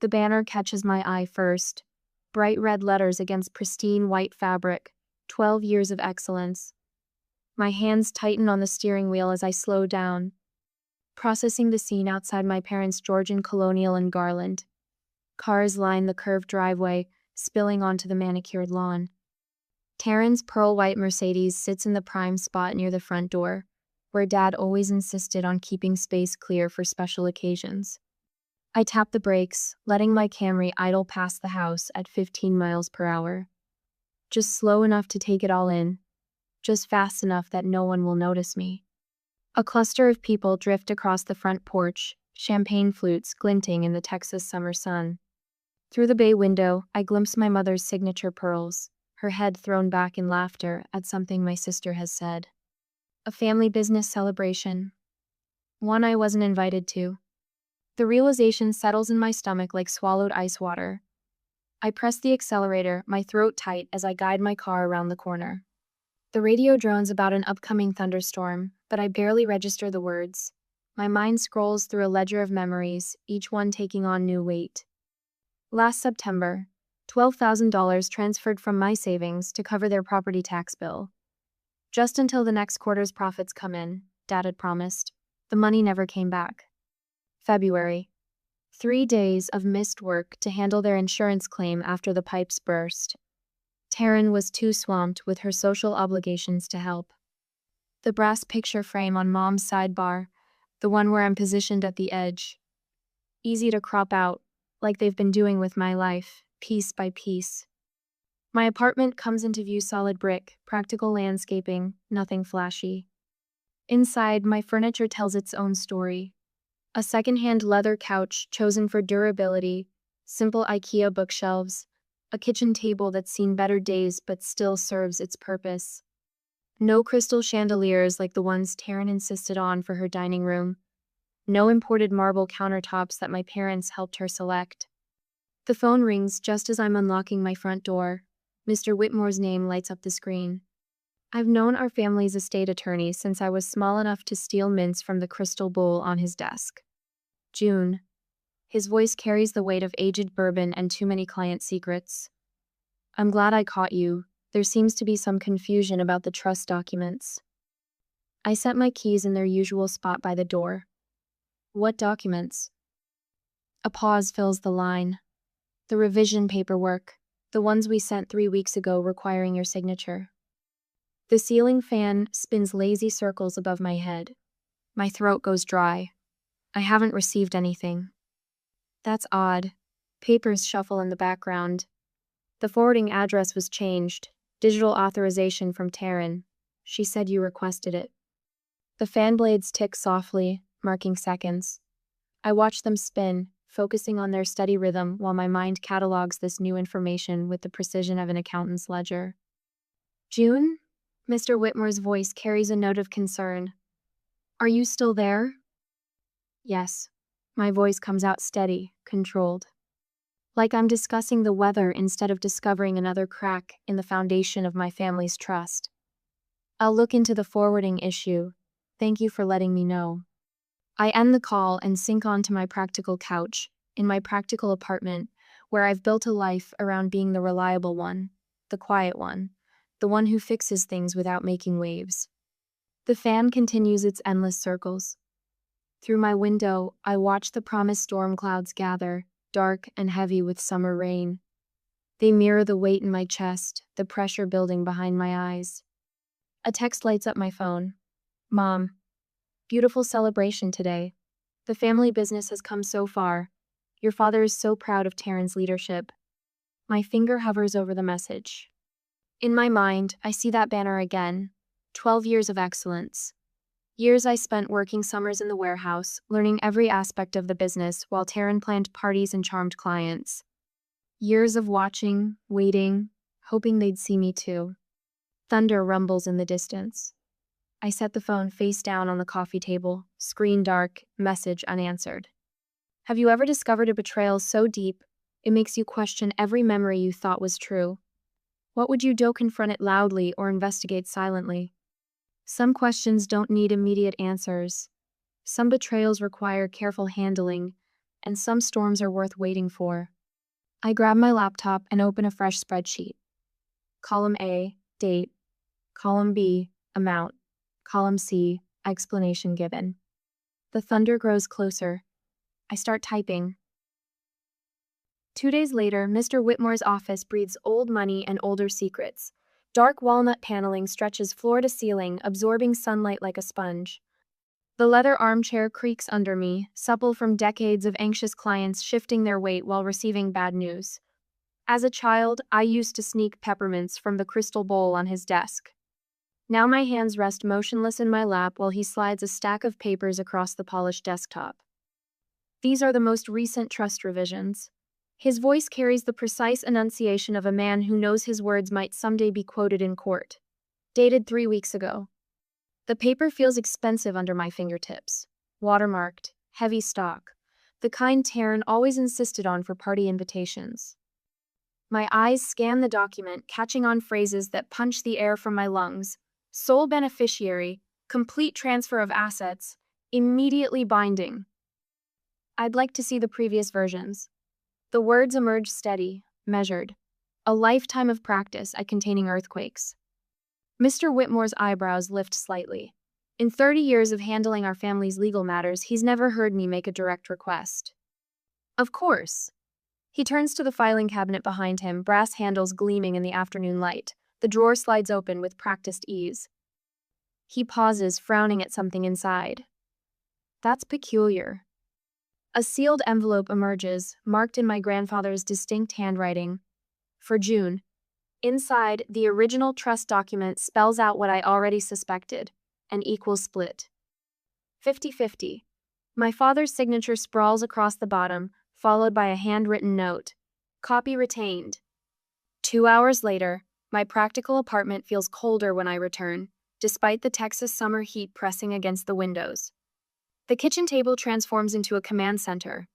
The banner catches my eye first. Bright red letters against pristine white fabric. 12 years of excellence. My hands tighten on the steering wheel as I slow down, processing the scene outside my parents' Georgian Colonial in Garland. Cars line the curved driveway, spilling onto the manicured lawn. Taryn's pearl-white Mercedes sits in the prime spot near the front door, where Dad always insisted on keeping space clear for special occasions. I tap the brakes, letting my Camry idle past the house at 15 miles per hour. Just slow enough to take it all in, just fast enough that no one will notice me. A cluster of people drift across the front porch, champagne flutes glinting in the Texas summer sun. Through the bay window, I glimpse my mother's signature pearls, her head thrown back in laughter at something my sister has said. A family business celebration. One I wasn't invited to. The realization settles in my stomach like swallowed ice water. I press the accelerator, my throat tight as I guide my car around the corner. The radio drones about an upcoming thunderstorm, but I barely register the words. My mind scrolls through a ledger of memories, each one taking on new weight. Last September, $12,000 transferred from my savings to cover their property tax bill. Just until the next quarter's profits come in, Dad had promised. The money never came back. February. 3 days of missed work to handle their insurance claim after the pipes burst. Taryn was too swamped with her social obligations to help. The brass picture frame on Mom's sidebar, the one where I'm positioned at the edge. Easy to crop out, like they've been doing with my life, piece by piece. My apartment comes into view solid brick, practical landscaping, nothing flashy. Inside, my furniture tells its own story. A second-hand leather couch chosen for durability, simple IKEA bookshelves, a kitchen table that's seen better days but still serves its purpose. No crystal chandeliers like the ones Taryn insisted on for her dining room. No imported marble countertops that my parents helped her select. The phone rings just as I'm unlocking my front door. Mr. Whitmore's name lights up the screen. I've known our family's estate attorney since I was small enough to steal mints from the crystal bowl on his desk. June. His voice carries the weight of aged bourbon and too many client secrets. I'm glad I caught you. There seems to be some confusion about the trust documents. I set my keys in their usual spot by the door. What documents? A pause fills the line. The revision paperwork, the ones we sent 3 weeks ago requiring your signature. The ceiling fan spins lazy circles above my head. My throat goes dry. I haven't received anything. That's odd. Papers shuffle in the background. The forwarding address was changed. Digital authorization from Taryn. She said you requested it. The fan blades tick softly, marking seconds. I watch them spin, focusing on their steady rhythm while my mind catalogs this new information with the precision of an accountant's ledger. June? Mr. Whitmore's voice carries a note of concern. Are you still there? Yes. My voice comes out steady, controlled. Like I'm discussing the weather instead of discovering another crack in the foundation of my family's trust. I'll look into the forwarding issue. Thank you for letting me know. I end the call and sink onto my practical couch, in my practical apartment, where I've built a life around being the reliable one, the quiet one, the one who fixes things without making waves. The fan continues its endless circles. Through my window, I watch the promised storm clouds gather, dark and heavy with summer rain. They mirror the weight in my chest, the pressure building behind my eyes. A text lights up my phone. Mom. Beautiful celebration today. The family business has come so far. Your father is so proud of Taryn's leadership. My finger hovers over the message. In my mind, I see that banner again. 12 years of excellence. Years I spent working summers in the warehouse, learning every aspect of the business while Taryn planned parties and charmed clients. Years of watching, waiting, hoping they'd see me too. Thunder rumbles in the distance. I set the phone face down on the coffee table, screen dark, message unanswered. Have you ever discovered a betrayal so deep, it makes you question every memory you thought was true? What would you do? Confront it loudly or investigate silently? Some questions don't need immediate answers. Some betrayals require careful handling, and some storms are worth waiting for. I grab my laptop and open a fresh spreadsheet. Column A, date. Column B, amount. Column C, explanation given. The thunder grows closer. I start typing. 2 days later, Mr. Whitmore's office breathes old money and older secrets. Dark walnut paneling stretches floor to ceiling, absorbing sunlight like a sponge. The leather armchair creaks under me, supple from decades of anxious clients shifting their weight while receiving bad news. As a child, I used to sneak peppermints from the crystal bowl on his desk. Now my hands rest motionless in my lap while he slides a stack of papers across the polished desktop. These are the most recent trust revisions. His voice carries the precise enunciation of a man who knows his words might someday be quoted in court. Dated 3 weeks ago. The paper feels expensive under my fingertips. Watermarked, heavy stock, the kind Taryn always insisted on for party invitations. My eyes scan the document, catching on phrases that punch the air from my lungs. Sole beneficiary, complete transfer of assets, immediately binding. I'd like to see the previous versions. The words emerge steady, measured. A lifetime of practice at containing earthquakes. Mr. Whitmore's eyebrows lift slightly. In 30 years of handling our family's legal matters, he's never heard me make a direct request. Of course. He turns to the filing cabinet behind him, brass handles gleaming in the afternoon light. The drawer slides open with practiced ease. He pauses, frowning at something inside. That's peculiar. A sealed envelope emerges, marked in my grandfather's distinct handwriting. For June. Inside, the original trust document spells out what I already suspected, an equal split. 50-50. My father's signature sprawls across the bottom, followed by a handwritten note. Copy retained. 2 hours later, my practical apartment feels colder when I return, despite the Texas summer heat pressing against the windows. The kitchen table transforms into a command center.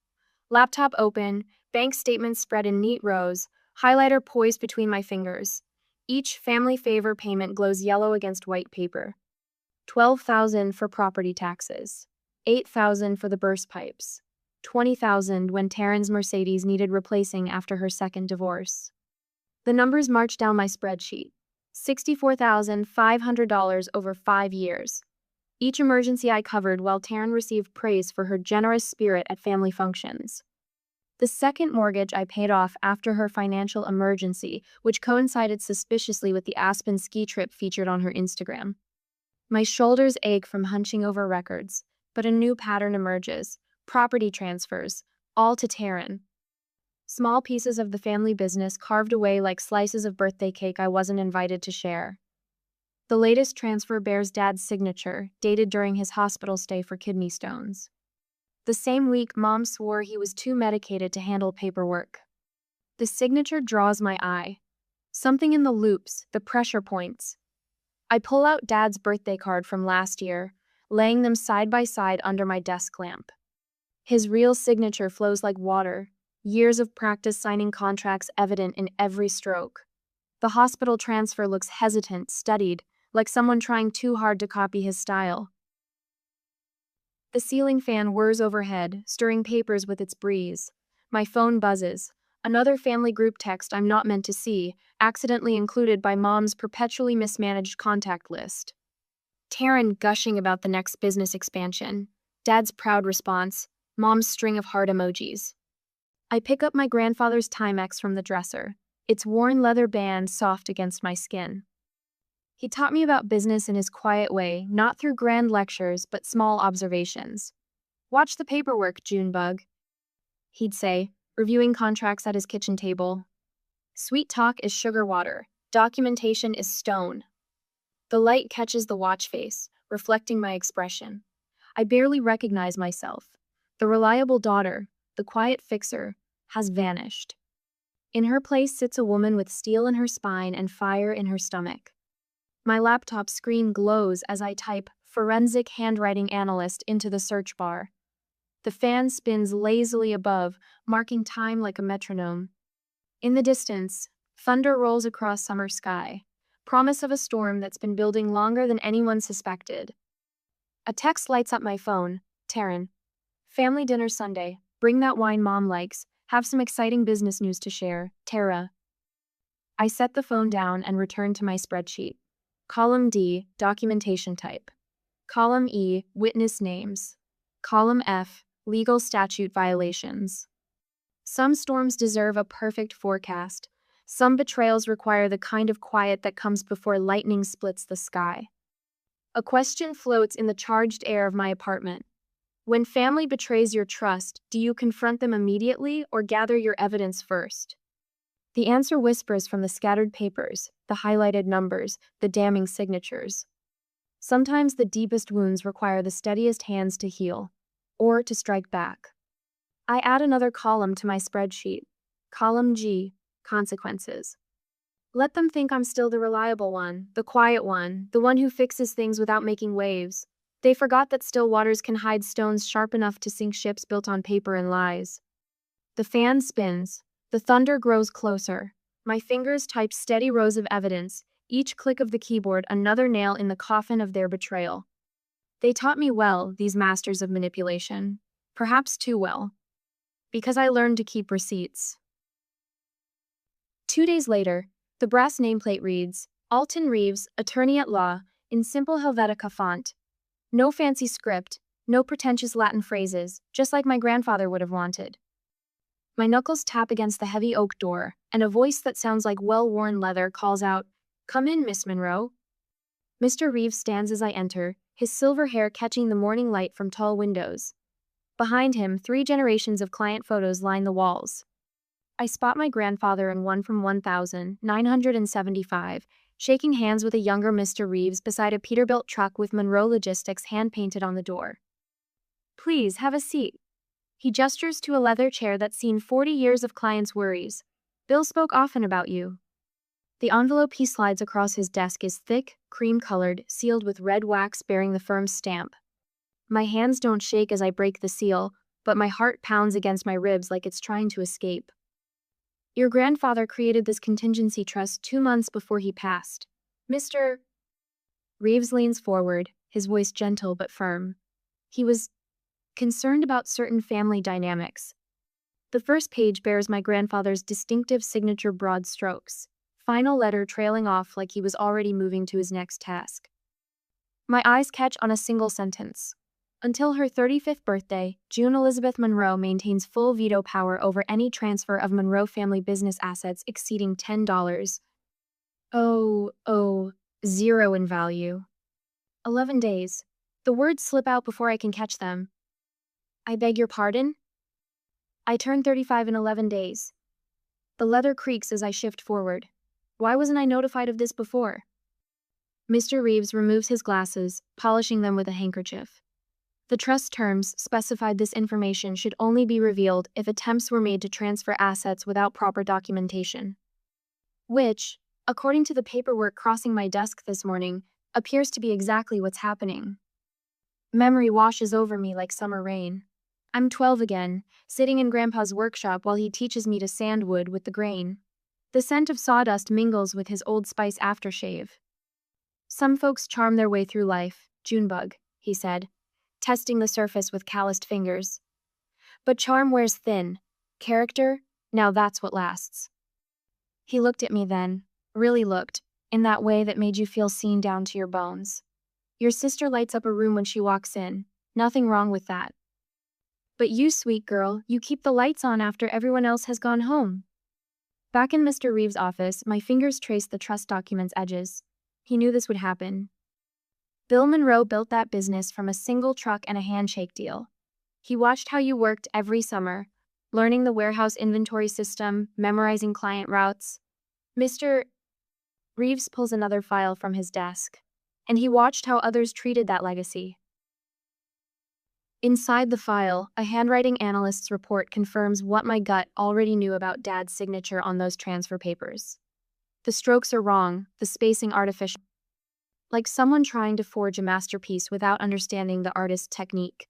Laptop open, bank statements spread in neat rows, highlighter poised between my fingers. Each family favor payment glows yellow against white paper. $12,000 for property taxes. $8,000 for the burst pipes. $20,000 when Taryn's Mercedes needed replacing after her second divorce. The numbers march down my spreadsheet. $64,500 over 5 years. Each emergency I covered while Taryn received praise for her generous spirit at family functions. The second mortgage I paid off after her financial emergency, which coincided suspiciously with the Aspen ski trip featured on her Instagram. My shoulders ache from hunching over records, but a new pattern emerges. Property transfers, all to Taryn. Small pieces of the family business carved away like slices of birthday cake I wasn't invited to share. The latest transfer bears Dad's signature, dated during his hospital stay for kidney stones. The same week, Mom swore he was too medicated to handle paperwork. The signature draws my eye. Something in the loops, the pressure points. I pull out Dad's birthday card from last year, laying them side by side under my desk lamp. His real signature flows like water, years of practice signing contracts evident in every stroke. The hospital transfer looks hesitant, studied, like someone trying too hard to copy his style. The ceiling fan whirs overhead, stirring papers with its breeze. My phone buzzes. Another family group text I'm not meant to see, accidentally included by Mom's perpetually mismanaged contact list. Taryn gushing about the next business expansion. Dad's proud response. Mom's string of heart emojis. I pick up my grandfather's Timex from the dresser, its worn leather band soft against my skin. He taught me about business in his quiet way, not through grand lectures, but small observations. Watch the paperwork, Junebug, he'd say, reviewing contracts at his kitchen table. Sweet talk is sugar water. Documentation is stone. The light catches the watch face, reflecting my expression. I barely recognize myself. The reliable daughter, the quiet fixer, has vanished. In her place sits a woman with steel in her spine and fire in her stomach. My laptop screen glows as I type "forensic handwriting analyst" into the search bar. The fan spins lazily above, marking time like a metronome. In the distance, thunder rolls across summer sky, promise of a storm that's been building longer than anyone suspected. A text lights up my phone. Taryn. Family dinner Sunday. Bring that wine mom likes. Have some exciting business news to share. Tara. I set the phone down and returned to my spreadsheet. Column D, documentation type. Column E, witness names. Column F, legal statute violations. Some storms deserve a perfect forecast. Some betrayals require the kind of quiet that comes before lightning splits the sky. A question floats in the charged air of my apartment. When family betrays your trust, do you confront them immediately or gather your evidence first? The answer whispers from the scattered papers, the highlighted numbers, the damning signatures. Sometimes the deepest wounds require the steadiest hands to heal, or to strike back. I add another column to my spreadsheet. Column G, consequences. Let them think I'm still the reliable one, the quiet one, the one who fixes things without making waves. They forgot that still waters can hide stones sharp enough to sink ships built on paper and lies. The fan spins. The thunder grows closer. My fingers type steady rows of evidence, each click of the keyboard another nail in the coffin of their betrayal. They taught me well, these masters of manipulation. Perhaps too well. Because I learned to keep receipts. 2 days later, the brass nameplate reads, Alton Reeves, attorney at law, in simple Helvetica font. No fancy script, no pretentious Latin phrases, just like my grandfather would have wanted. My knuckles tap against the heavy oak door, and a voice that sounds like well-worn leather calls out, Come in, Miss Monroe. Mr. Reeves stands as I enter, his silver hair catching the morning light from tall windows. Behind him, 3 generations of client photos line the walls. I spot my grandfather in one from 1975, shaking hands with a younger Mr. Reeves beside a Peterbilt truck with Monroe Logistics hand-painted on the door. Please, have a seat. He gestures to a leather chair that's seen 40 years of clients' worries. Bill spoke often about you. The envelope he slides across his desk is thick, cream-colored, sealed with red wax bearing the firm's stamp. My hands don't shake as I break the seal, but my heart pounds against my ribs like it's trying to escape. Your grandfather created this contingency trust 2 months before he passed. Mr. Reeves leans forward, his voice gentle but firm. He was concerned about certain family dynamics. The first page bears my grandfather's distinctive signature broad strokes, final letter trailing off like he was already moving to his next task. My eyes catch on a single sentence. Until her 35th birthday, June Elizabeth Monroe maintains full veto power over any transfer of Monroe family business assets exceeding $10. Zero in value. 11 days. The words slip out before I can catch them. I beg your pardon? I turn 35 in 11 days. The leather creaks as I shift forward. Why wasn't I notified of this before? Mr. Reeves removes his glasses, polishing them with a handkerchief. The trust terms specified this information should only be revealed if attempts were made to transfer assets without proper documentation. Which, according to the paperwork crossing my desk this morning, appears to be exactly what's happening. Memory washes over me like summer rain. I'm 12 again, sitting in Grandpa's workshop while he teaches me to sand wood with the grain. The scent of sawdust mingles with his Old Spice aftershave. Some folks charm their way through life, Junebug, he said, testing the surface with calloused fingers. But charm wears thin. Character, now that's what lasts. He looked at me then, really looked, in that way that made you feel seen down to your bones. Your sister lights up a room when she walks in. Nothing wrong with that. But you, sweet girl, you keep the lights on after everyone else has gone home. Back in Mr. Reeves' office, my fingers traced the trust document's edges. He knew this would happen. Bill Monroe built that business from a single truck and a handshake deal. He watched how you worked every summer, learning the warehouse inventory system, memorizing client routes. Mr. Reeves pulls another file from his desk, and he watched how others treated that legacy. Inside the file, a handwriting analyst's report confirms what my gut already knew about Dad's signature on those transfer papers. The strokes are wrong, the spacing artificial. Like someone trying to forge a masterpiece without understanding the artist's technique.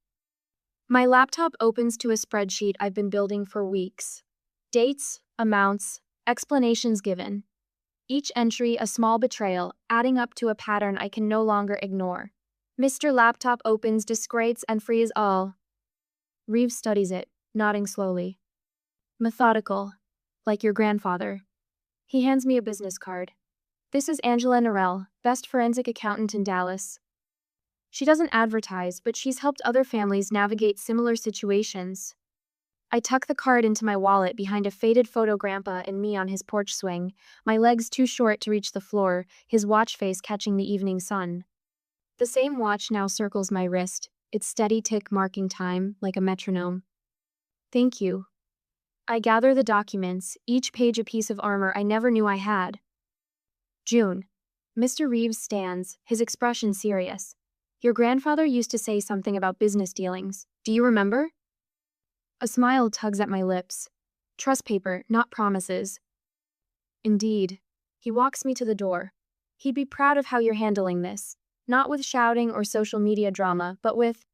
My laptop opens to a spreadsheet I've been building for weeks. Dates, amounts, explanations given. Each entry a small betrayal, adding up to a pattern I can no longer ignore. Mr. Laptop opens, disgrace and frees all. Reeves studies it, nodding slowly. Methodical, like your grandfather. He hands me a business card. This is Angela Norell, best forensic accountant in Dallas. She doesn't advertise, but she's helped other families navigate similar situations. I tuck the card into my wallet behind a faded photo Grandpa and me on his porch swing, my legs too short to reach the floor, his watch face catching the evening sun. The same watch now circles my wrist, its steady tick marking time like a metronome. Thank you. I gather the documents, each page a piece of armor I never knew I had. June. Mr. Reeves stands, his expression serious. Your grandfather used to say something about business dealings. Do you remember? A smile tugs at my lips. Trust paper, not promises. Indeed. He walks me to the door. He'd be proud of how you're handling this. Not with shouting or social media drama, but with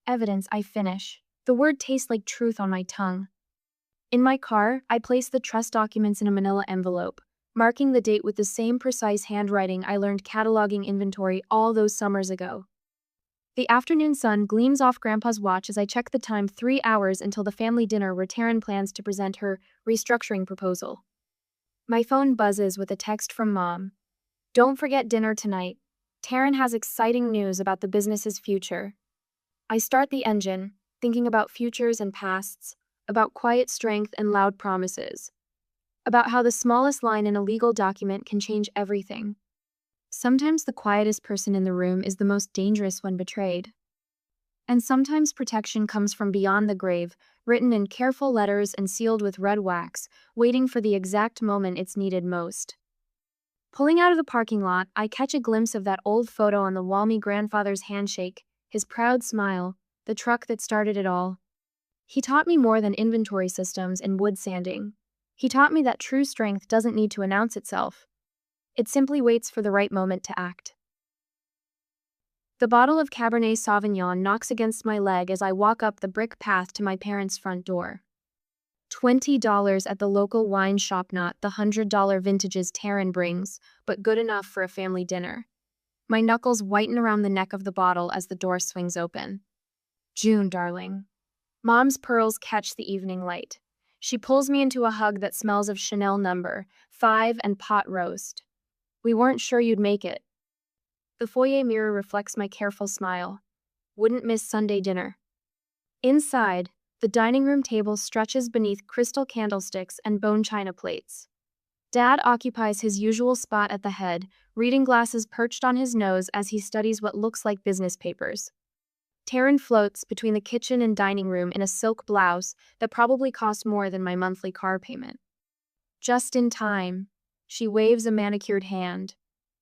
evidence. I finish. The word tastes like truth on my tongue. In my car, I place the trust documents in a manila envelope, marking the date with the same precise handwriting I learned cataloging inventory all those summers ago. The afternoon sun gleams off Grandpa's watch as I check the time 3 hours until the family dinner where Taryn plans to present her restructuring proposal. My phone buzzes with a text from Mom. Don't forget dinner tonight. Taryn has exciting news about the business's future. I start the engine, thinking about futures and pasts, about quiet strength and loud promises, about how the smallest line in a legal document can change everything. Sometimes the quietest person in the room is the most dangerous when betrayed. And sometimes protection comes from beyond the grave, written in careful letters and sealed with red wax, waiting for the exact moment it's needed most. Pulling out of the parking lot, I catch a glimpse of that old photo on the wall, me grandfather's handshake, his proud smile, the truck that started it all. He taught me more than inventory systems and wood sanding. He taught me that true strength doesn't need to announce itself. It simply waits for the right moment to act. The bottle of Cabernet Sauvignon knocks against my leg as I walk up the brick path to my parents' front door. $20 at the local wine shop, not the $100 vintages Taryn brings, but good enough for a family dinner. My knuckles whiten around the neck of the bottle as the door swings open. June, darling. Mom's pearls catch the evening light. She pulls me into a hug that smells of Chanel No. 5 and pot roast. We weren't sure you'd make it. The foyer mirror reflects my careful smile. Wouldn't miss Sunday dinner. Inside, the dining room table stretches beneath crystal candlesticks and bone china plates. Dad occupies his usual spot at the head, reading glasses perched on his nose as he studies what looks like business papers. Taryn floats between the kitchen and dining room in a silk blouse that probably cost more than my monthly car payment. Just in time, she waves a manicured hand.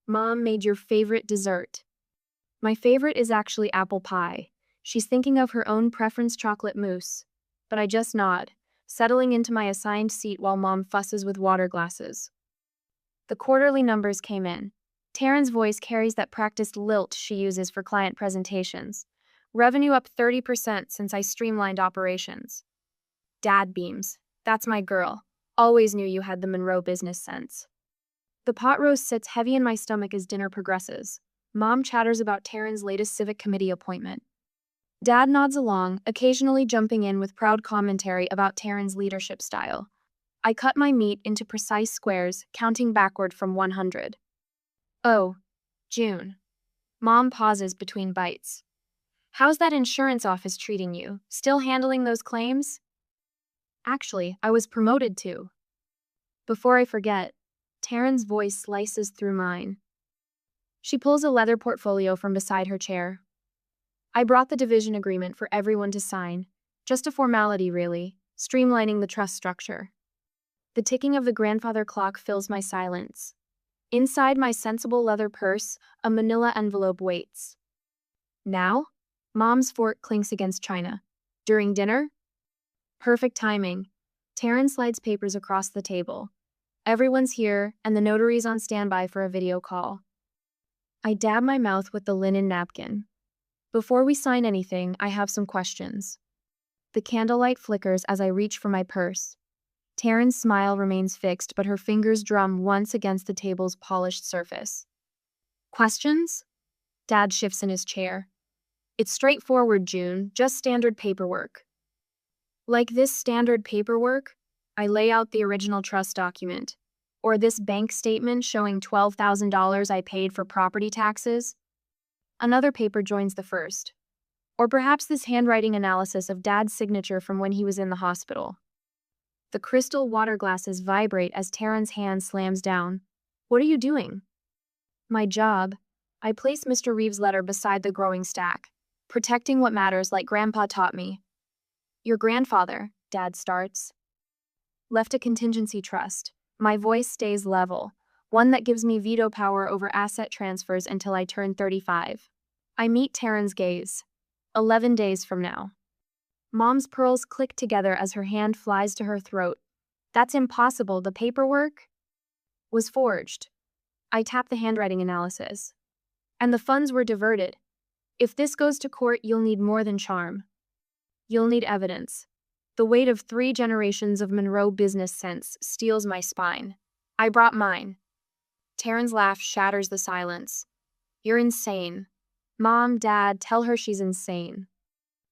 Mom made your favorite dessert. My favorite is actually apple pie. She's thinking of her own preference, chocolate mousse. But I just nod, settling into my assigned seat while Mom fusses with water glasses. The quarterly numbers came in. Taryn's voice carries that practiced lilt she uses for client presentations. Revenue up 30% since I streamlined operations. Dad beams. That's my girl. Always knew you had the Monroe business sense. The pot roast sits heavy in my stomach as dinner progresses. Mom chatters about Taryn's latest civic committee appointment. Dad nods along, occasionally jumping in with proud commentary about Taryn's leadership style. I cut my meat into precise squares, counting backward from 100. Oh, June. Mom pauses between bites. How's that insurance office treating you? Still handling those claims? Actually, I was promoted too. Before I forget, Taryn's voice slices through mine. She pulls a leather portfolio from beside her chair. I brought the division agreement for everyone to sign. Just a formality, really, streamlining the trust structure. The ticking of the grandfather clock fills my silence. Inside my sensible leather purse, a manila envelope waits. Now? Mom's fork clinks against china. During dinner? Perfect timing. Taryn slides papers across the table. Everyone's here, and the notary's on standby for a video call. I dab my mouth with the linen napkin. Before we sign anything, I have some questions. The candlelight flickers as I reach for my purse. Taryn's smile remains fixed, but her fingers drum once against the table's polished surface. Questions? Dad shifts in his chair. It's straightforward, June, just standard paperwork. Like this standard paperwork, I lay out the original trust document. Or this bank statement showing $12,000 I paid for property taxes. Another paper joins the first. Or perhaps this handwriting analysis of Dad's signature from when he was in the hospital. The crystal water glasses vibrate as Taryn's hand slams down. What are you doing? My job. I place Mr. Reeves' letter beside the growing stack, protecting what matters like Grandpa taught me. Your grandfather, Dad starts, left a contingency trust. My voice stays level, one that gives me veto power over asset transfers until I turn 35. I meet Taryn's gaze. 11 days from now. Mom's pearls click together as her hand flies to her throat. That's impossible. The paperwork was forged. I tap the handwriting analysis. And the funds were diverted. If this goes to court, you'll need more than charm. You'll need evidence. The weight of 3 generations of Monroe business sense steals my spine. I brought mine. Taryn's laugh shatters the silence. You're insane. Mom, Dad, tell her she's insane.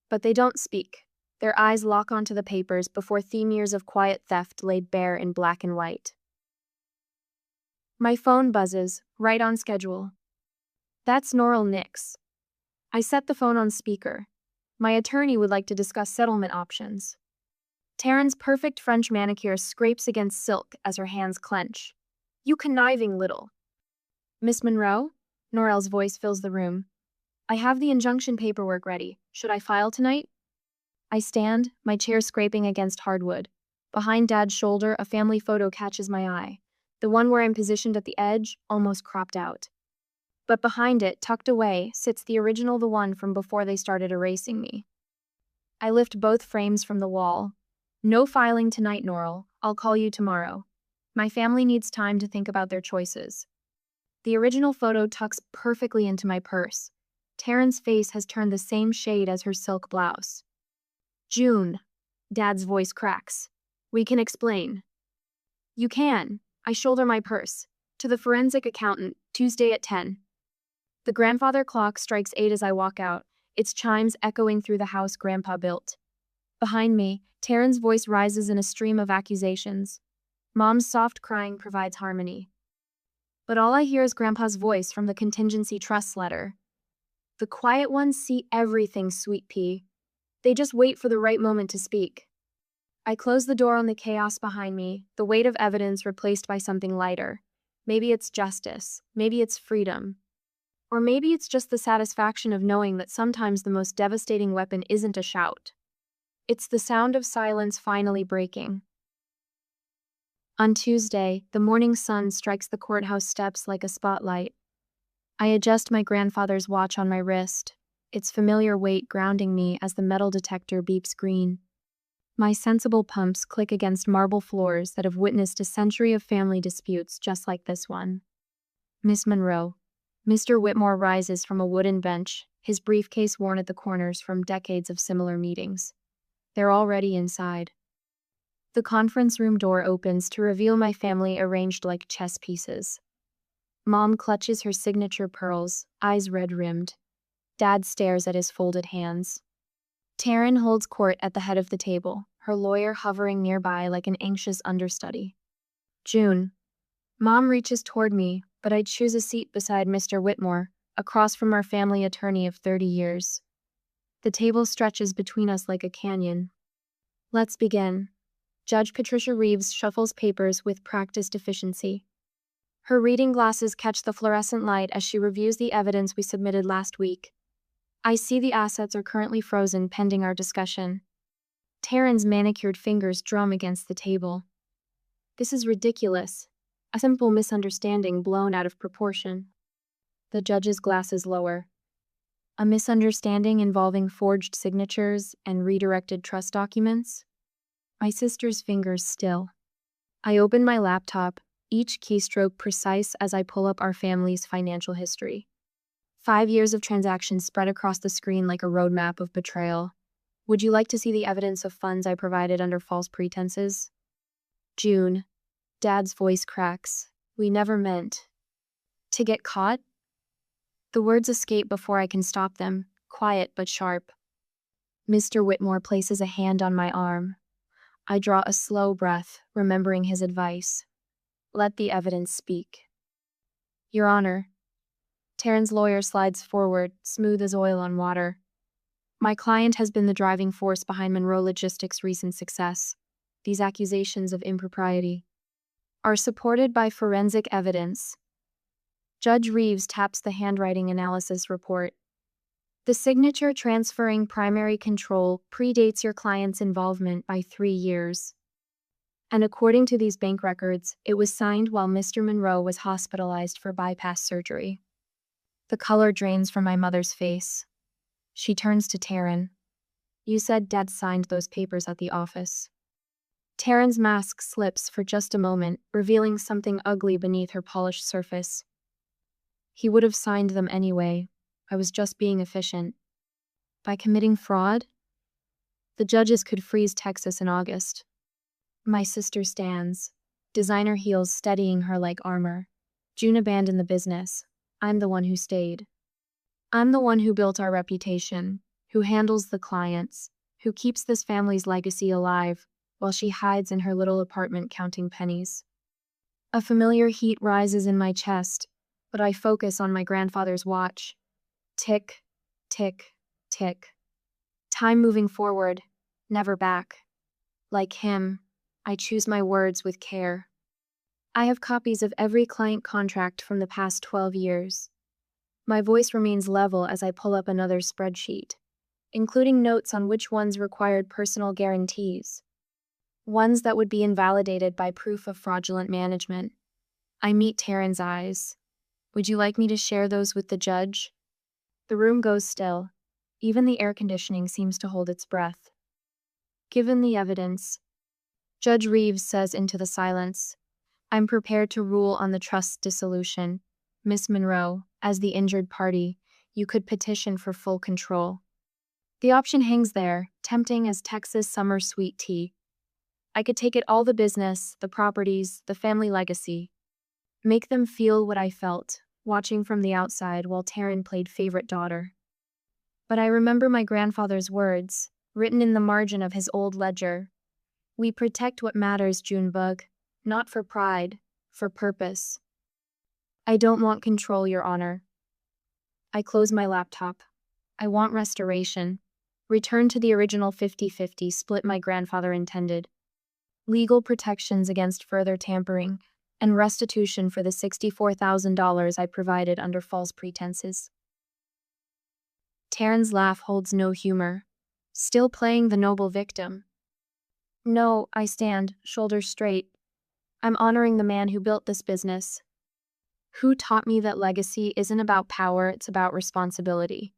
But they don't speak. Their eyes lock onto the papers before years of quiet theft laid bare in black and white. My phone buzzes, right on schedule. That's Norrell Nix. I set the phone on speaker. My attorney would like to discuss settlement options. Taryn's perfect French manicure scrapes against silk as her hands clench. You conniving little. Miss Monroe? Norrell's voice fills the room. I have the injunction paperwork ready. Should I file tonight? I stand, my chair scraping against hardwood. Behind Dad's shoulder, a family photo catches my eye. The one where I'm positioned at the edge, almost cropped out. But behind it, tucked away, sits the original, the one from before they started erasing me. I lift both frames from the wall. No filing tonight, Norrell. I'll call you tomorrow. My family needs time to think about their choices. The original photo tucks perfectly into my purse. Taryn's face has turned the same shade as her silk blouse. June. Dad's voice cracks. We can explain. You can. I shoulder my purse. To the forensic accountant, Tuesday at 10. The grandfather clock strikes 8 as I walk out, its chimes echoing through the house Grandpa built. Behind me, Taryn's voice rises in a stream of accusations. Mom's soft crying provides harmony. But all I hear is Grandpa's voice from the contingency trust letter. The quiet ones see everything, sweet pea. They just wait for the right moment to speak. I close the door on the chaos behind me, the weight of evidence replaced by something lighter. Maybe it's justice, maybe it's freedom. Or maybe it's just the satisfaction of knowing that sometimes the most devastating weapon isn't a shout. It's the sound of silence finally breaking. On Tuesday, the morning sun strikes the courthouse steps like a spotlight. I adjust my grandfather's watch on my wrist, its familiar weight grounding me as the metal detector beeps green. My sensible pumps click against marble floors that have witnessed a century of family disputes just like this one. Miss Monroe. Mr. Whitmore rises from a wooden bench, his briefcase worn at the corners from decades of similar meetings. They're already inside. The conference room door opens to reveal my family arranged like chess pieces. Mom clutches her signature pearls, eyes red-rimmed. Dad stares at his folded hands. Taryn holds court at the head of the table, her lawyer hovering nearby like an anxious understudy. June. Mom reaches toward me, but I choose a seat beside Mr. Whitmore, across from our family attorney of 30 years. The table stretches between us like a canyon. Let's begin. Judge Patricia Reeves shuffles papers with practiced efficiency. Her reading glasses catch the fluorescent light as she reviews the evidence we submitted last week. I see the assets are currently frozen pending our discussion. Taryn's manicured fingers drum against the table. This is ridiculous. A simple misunderstanding blown out of proportion. The judge's glasses lower. A misunderstanding involving forged signatures and redirected trust documents? My sister's fingers still. I open my laptop, each keystroke precise as I pull up our family's financial history. 5 years of transactions spread across the screen like a roadmap of betrayal. Would you like to see the evidence of funds I provided under false pretenses? June. Dad's voice cracks. We never meant to get caught? The words escape before I can stop them, quiet but sharp. Mr. Whitmore places a hand on my arm. I draw a slow breath, remembering his advice. Let the evidence speak. Your Honor. Taryn's lawyer slides forward, smooth as oil on water. My client has been the driving force behind Monroe Logistics' recent success. These accusations of impropriety are supported by forensic evidence. Judge Reeves taps the handwriting analysis report. The signature transferring primary control predates your client's involvement by 3 years. And according to these bank records, it was signed while Mr. Monroe was hospitalized for bypass surgery. The color drains from my mother's face. She turns to Taryn. You said Dad signed those papers at the office. Taryn's mask slips for just a moment, revealing something ugly beneath her polished surface. He would have signed them anyway. I was just being efficient. By committing fraud? The judges could freeze Texas in August. My sister stands, designer heels steadying her like armor. June abandoned the business. I'm the one who stayed. I'm the one who built our reputation, who handles the clients, who keeps this family's legacy alive, while she hides in her little apartment counting pennies. A familiar heat rises in my chest, but I focus on my grandfather's watch. Tick, tick, tick. Time moving forward, never back. Like him, I choose my words with care. I have copies of every client contract from the past 12 years. My voice remains level as I pull up another spreadsheet, including notes on which ones required personal guarantees, ones that would be invalidated by proof of fraudulent management. I meet Taryn's eyes. Would you like me to share those with the judge? The room goes still. Even the air conditioning seems to hold its breath. Given the evidence, Judge Reeves says into the silence, I'm prepared to rule on the trust's dissolution. Miss Monroe, as the injured party, you could petition for full control. The option hangs there, tempting as Texas summer sweet tea. I could take it all: the business, the properties, the family legacy. Make them feel what I felt, watching from the outside while Taryn played favorite daughter. But I remember my grandfather's words, written in the margin of his old ledger. We protect what matters, Junebug, not for pride, for purpose. I don't want control, Your Honor. I close my laptop. I want restoration. Return to the original 50-50 split my grandfather intended. Legal protections against further tampering, and restitution for the $64,000 I provided under false pretenses. Taryn's laugh holds no humor, still playing the noble victim. No, I stand, shoulders straight. I'm honoring the man who built this business, who taught me that legacy isn't about power, it's about responsibility.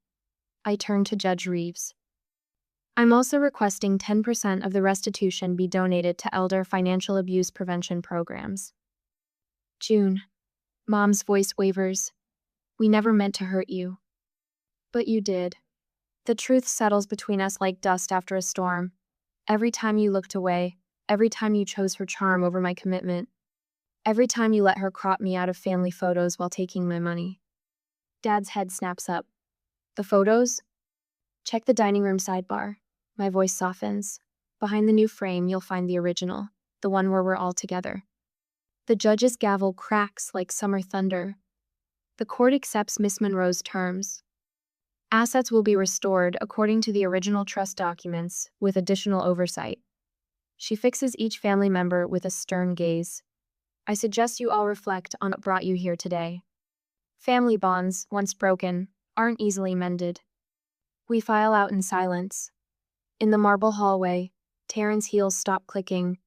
I turn to Judge Reeves. I'm also requesting 10% of the restitution be donated to elder financial abuse prevention programs. June. Mom's voice wavers. We never meant to hurt you. But you did. The truth settles between us like dust after a storm. Every time you looked away, every time you chose her charm over my commitment, every time you let her crop me out of family photos while taking my money. Dad's head snaps up. The photos? Check the dining room sidebar. My voice softens. Behind the new frame, you'll find the original, the one where we're all together. The judge's gavel cracks like summer thunder. The court accepts Miss Monroe's terms. Assets will be restored according to the original trust documents, with additional oversight. She fixes each family member with a stern gaze. I suggest you all reflect on what brought you here today. Family bonds, once broken, aren't easily mended. We file out in silence. In the marble hallway, Taryn's heels stop clicking.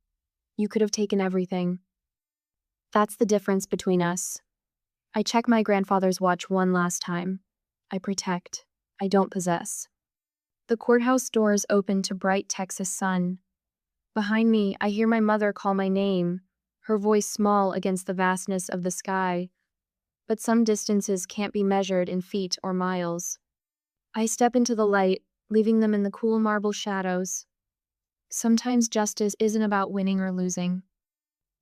You could have taken everything. That's the difference between us. I check my grandfather's watch one last time. I protect. I don't possess. The courthouse doors open to bright Texas sun. Behind me, I hear my mother call my name, her voice small against the vastness of the sky. But some distances can't be measured in feet or miles. I step into the light, leaving them in the cool marble shadows. Sometimes justice isn't about winning or losing.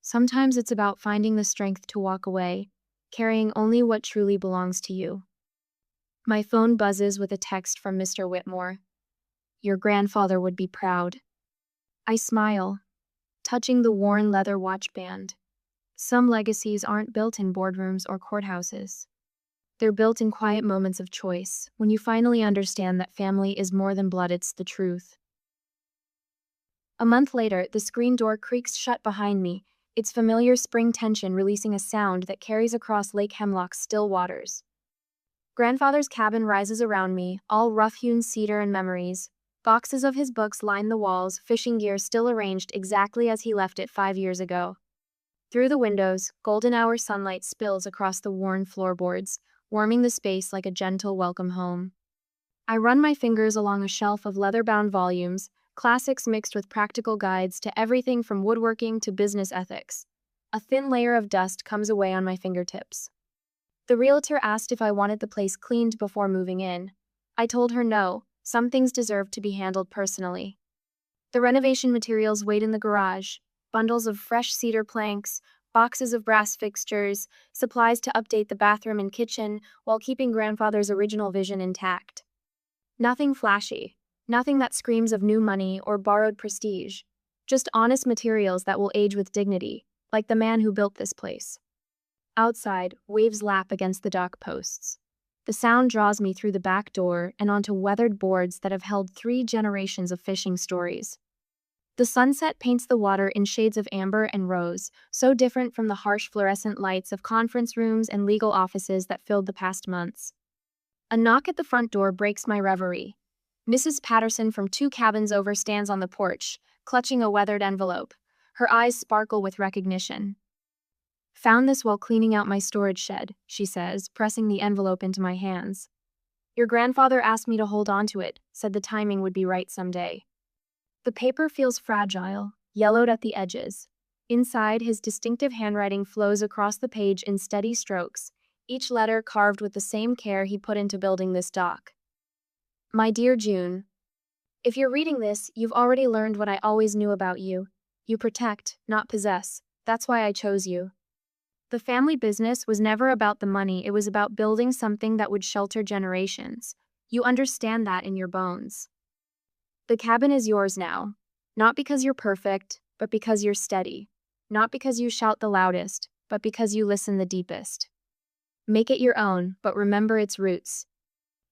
Sometimes it's about finding the strength to walk away, carrying only what truly belongs to you. My phone buzzes with a text from Mr. Whitmore. Your grandfather would be proud. I smile, touching the worn leather watch band. Some legacies aren't built in boardrooms or courthouses. They're built in quiet moments of choice, when you finally understand that family is more than blood, it's the truth. A month later, the screen door creaks shut behind me, its familiar spring tension releasing a sound that carries across Lake Hemlock's still waters. Grandfather's cabin rises around me, all rough-hewn cedar and memories. Boxes of his books line the walls, fishing gear still arranged exactly as he left it 5 years ago. Through the windows, golden hour sunlight spills across the worn floorboards, warming the space like a gentle welcome home. I run my fingers along a shelf of leather-bound volumes, classics mixed with practical guides to everything from woodworking to business ethics. A thin layer of dust comes away on my fingertips. The realtor asked if I wanted the place cleaned before moving in. I told her no, some things deserved to be handled personally. The renovation materials wait in the garage, bundles of fresh cedar planks, boxes of brass fixtures, supplies to update the bathroom and kitchen while keeping grandfather's original vision intact. Nothing flashy, nothing that screams of new money or borrowed prestige, just honest materials that will age with dignity, like the man who built this place. Outside, waves lap against the dock posts. The sound draws me through the back door and onto weathered boards that have held 3 generations of fishing stories. The sunset paints the water in shades of amber and rose, so different from the harsh fluorescent lights of conference rooms and legal offices that filled the past months. A knock at the front door breaks my reverie. Mrs. Patterson from 2 cabins over stands on the porch, clutching a weathered envelope. Her eyes sparkle with recognition. "Found this while cleaning out my storage shed," she says, pressing the envelope into my hands. "Your grandfather asked me to hold on to it, said the timing would be right someday." The paper feels fragile, yellowed at the edges. Inside, his distinctive handwriting flows across the page in steady strokes, each letter carved with the same care he put into building this dock. "My dear June, if you're reading this, you've already learned what I always knew about you. You protect, not possess. That's why I chose you. The family business was never about the money, it was about building something that would shelter generations. You understand that in your bones. The cabin is yours now, not because you're perfect, but because you're steady. Not because you shout the loudest, but because you listen the deepest. Make it your own, but remember its roots.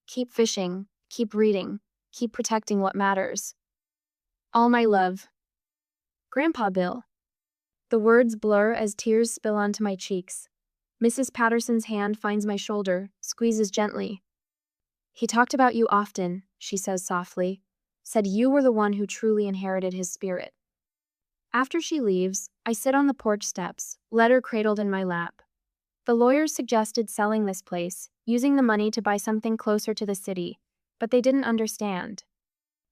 Keep fishing, keep reading, keep protecting what matters. All my love. Grandpa Bill." The words blur as tears spill onto my cheeks. Mrs. Patterson's hand finds my shoulder, squeezes gently. "He talked about you often," she says softly. "Said you were the one who truly inherited his spirit." After she leaves, I sit on the porch steps, letter cradled in my lap. The lawyers suggested selling this place, using the money to buy something closer to the city, but they didn't understand.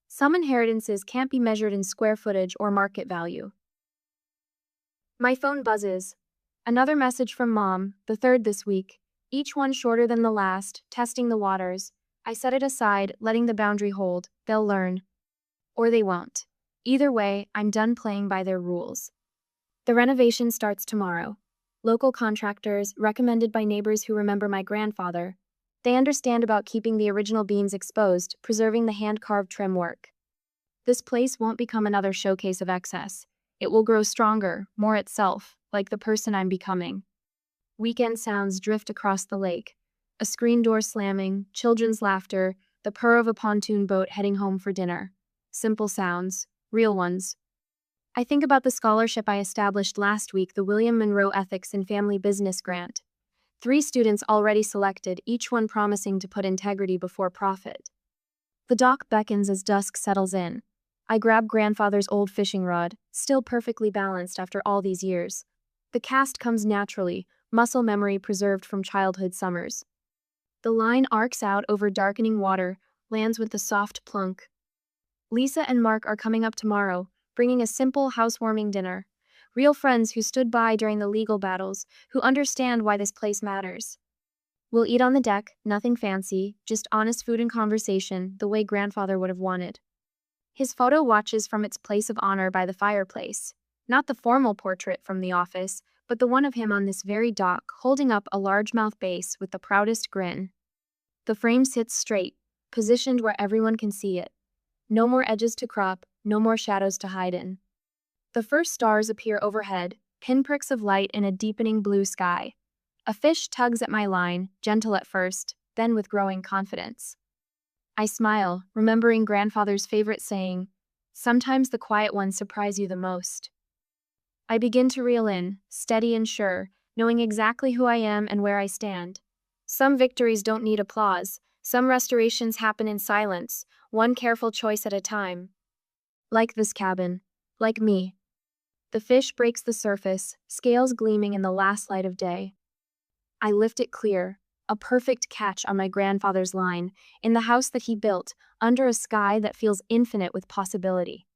Some inheritances can't be measured in square footage or market value. My phone buzzes. Another message from Mom, the 3rd this week, each one shorter than the last, testing the waters. I set it aside, letting the boundary hold. They'll learn. Or they won't. Either way, I'm done playing by their rules. The renovation starts tomorrow. Local contractors, recommended by neighbors who remember my grandfather. They understand about keeping the original beams exposed, preserving the hand-carved trim work. This place won't become another showcase of excess. It will grow stronger, more itself, like the person I'm becoming. Weekend sounds drift across the lake. A screen door slamming, children's laughter, the purr of a pontoon boat heading home for dinner. Simple sounds, real ones. I think about the scholarship I established last week, the William Monroe Ethics and Family Business Grant. 3 students already selected, each one promising to put integrity before profit. The dock beckons as dusk settles in. I grab grandfather's old fishing rod, still perfectly balanced after all these years. The cast comes naturally, muscle memory preserved from childhood summers. The line arcs out over darkening water, lands with the soft plunk. Lisa and Mark are coming up tomorrow, bringing a simple housewarming dinner. Real friends who stood by during the legal battles, who understand why this place matters. We'll eat on the deck, nothing fancy, just honest food and conversation, the way grandfather would have wanted. His photo watches from its place of honor by the fireplace. Not the formal portrait from the office, but the one of him on this very dock, holding up a largemouth bass with the proudest grin. The frame sits straight, positioned where everyone can see it. No more edges to crop, no more shadows to hide in. The first stars appear overhead, pinpricks of light in a deepening blue sky. A fish tugs at my line, gentle at first, then with growing confidence. I smile, remembering grandfather's favorite saying, "Sometimes the quiet ones surprise you the most." I begin to reel in, steady and sure, knowing exactly who I am and where I stand. Some victories don't need applause, some restorations happen in silence, one careful choice at a time. Like this cabin. Like me. The fish breaks the surface, scales gleaming in the last light of day. I lift it clear, a perfect catch on my grandfather's line, in the house that he built, under a sky that feels infinite with possibility.